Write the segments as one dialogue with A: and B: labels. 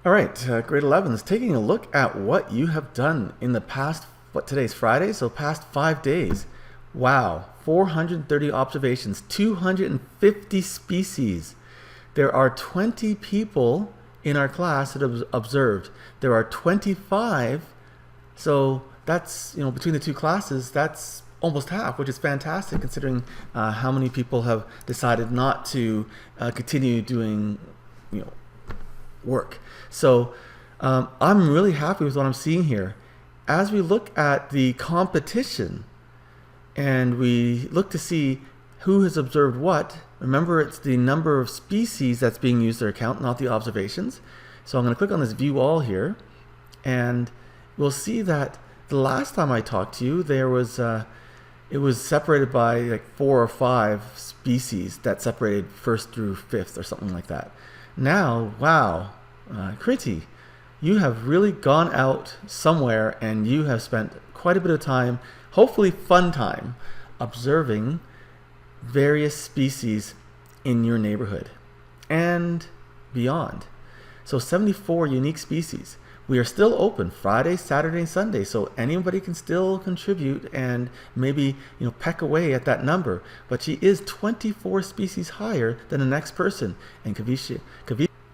A: All right, grade 11 is taking a look at what you have done in the past, today's Friday, so past 5 days. Wow, 430 observations, 250 species. There are 20 people in our class that have observed. There are 25, so that's, between the two classes, that's almost half, which is fantastic considering how many people have decided not to continue doing, work. So I'm really happy with what I'm seeing here. As we look at the competition and we look to see who has observed what, remember it's the number of species that's being used to count, not the observations. So I'm going to click on this view all here, and we'll see that the last time I talked to you, there was it was separated by like 4 or 5 species that separated first through fifth or something like that. Now, wow, Kriti, you have really gone out somewhere and you have spent quite a bit of time, hopefully fun time, observing various species in your neighborhood and beyond. So 74 unique species. We are still open Friday, Saturday, and Sunday, so anybody can still contribute and maybe peck away at that number. But she is 24 species higher than the next person, and Kavisha.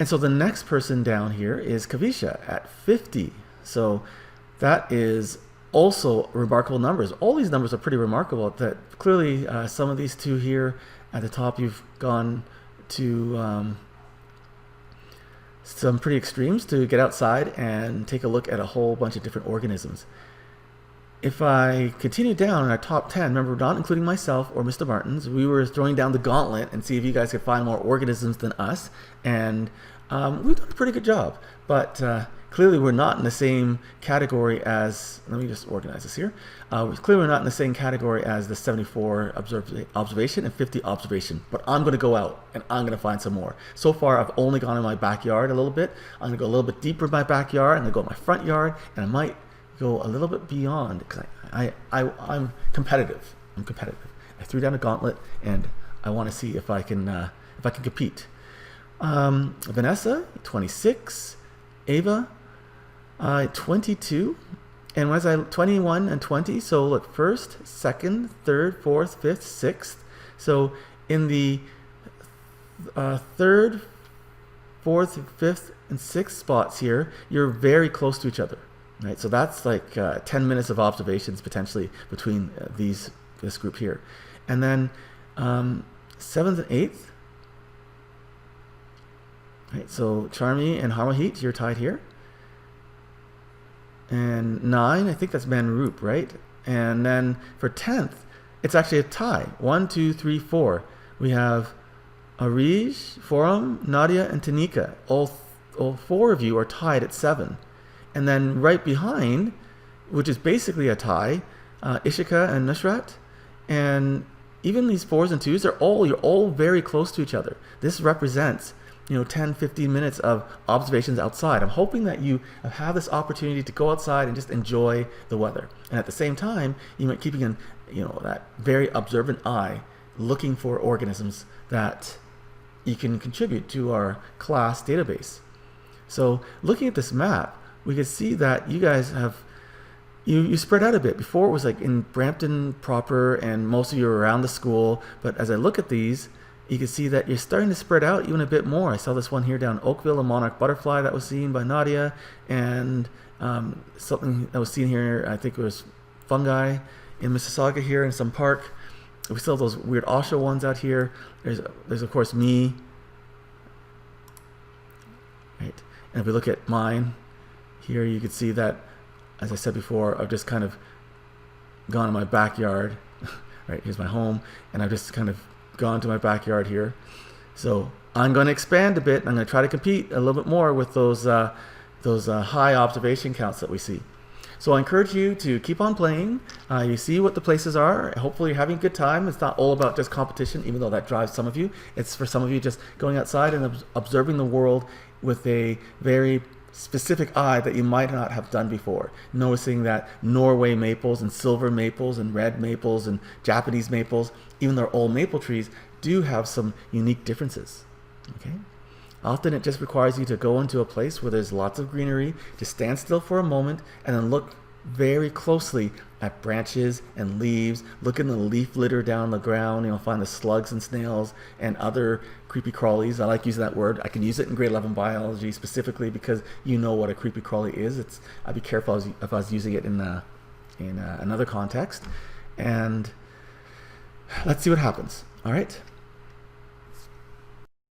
A: And so the next person down here is Kavisha at 50. So that is also remarkable numbers. All these numbers are pretty remarkable. That clearly some of these two here at the top, you've gone to some pretty extremes to get outside and take a look at a whole bunch of different organisms. If I continue down in our top 10, remember, not including myself or Mr. Martins, we were throwing down the gauntlet and see if you guys could find more organisms than us, and we've done a pretty good job. But clearly we're not in the same category as, let me just organize this here, clearly we're not in the same category as the 74 observation and 50 observation, but I'm going to go out and I'm going to find some more. So far I've only gone in my backyard a little bit. I'm going to go a little bit deeper in my backyard, I'm going to go in my front yard, and I might go a little bit beyond, because I'm competitive. I'm competitive. I threw down a gauntlet and I want to see if I can compete. Vanessa, 26, Ava, 22, and was I 21 and 20? So look, first, second, third, fourth, fifth, sixth. So in the third, fourth, fifth, and sixth spots here, you're very close to each other, right? So that's like 10 minutes of observations potentially between this group here, and then 7th and 8th. Right, so Charmy and Harmahit, you're tied here. And 9, I think that's Manroop, right? And then for 10th, it's actually a tie. 1, 2, 3, 4. We have Arij, Forum, Nadia, and Tanika. All 4 of you are tied at 7. And then right behind, which is basically a tie, Ishika and Nusrat. And even these 4s and 2s, you're all very close to each other. This represents 10, 15 minutes of observations outside. I'm hoping that you have this opportunity to go outside and just enjoy the weather. And at the same time, you might keeping an, that very observant eye looking for organisms that you can contribute to our class database. So looking at this map, we can see that you guys have, you spread out a bit. Before it was like in Brampton proper and most of you are around the school. But as I look at these, you can see that you're starting to spread out even a bit more. I saw this one here down Oakville, a monarch butterfly that was seen by Nadia, and something that was seen here, I think it was fungi in Mississauga here in some park. We still have those weird Osho ones out here. There's of course me. Right. And if we look at mine here, you can see that, as I said before, I've just kind of gone in my backyard. Right, here's my home, and I've just kind of gone to my backyard here. So I'm going to expand a bit. I'm going to try to compete a little bit more with those high observation counts that we see. So I encourage you to keep on playing. You see what the places are. Hopefully you're having a good time. It's not all about just competition, even though that drives some of you. It's for some of you just going outside and observing the world with a very specific eye that you might not have done before. Noticing that Norway maples and silver maples and red maples and Japanese maples, even though they're all maple trees, do have some unique differences. Okay. Often it just requires you to go into a place where there's lots of greenery, just stand still for a moment, and then look very closely at branches and leaves. Look in the leaf litter down the ground. You'll find the slugs and snails and other creepy crawlies. I like using that word. I can use it in grade 11 biology specifically because you know what a creepy crawly is. I'd be careful if I was using it in another context. And let's see what happens. All right.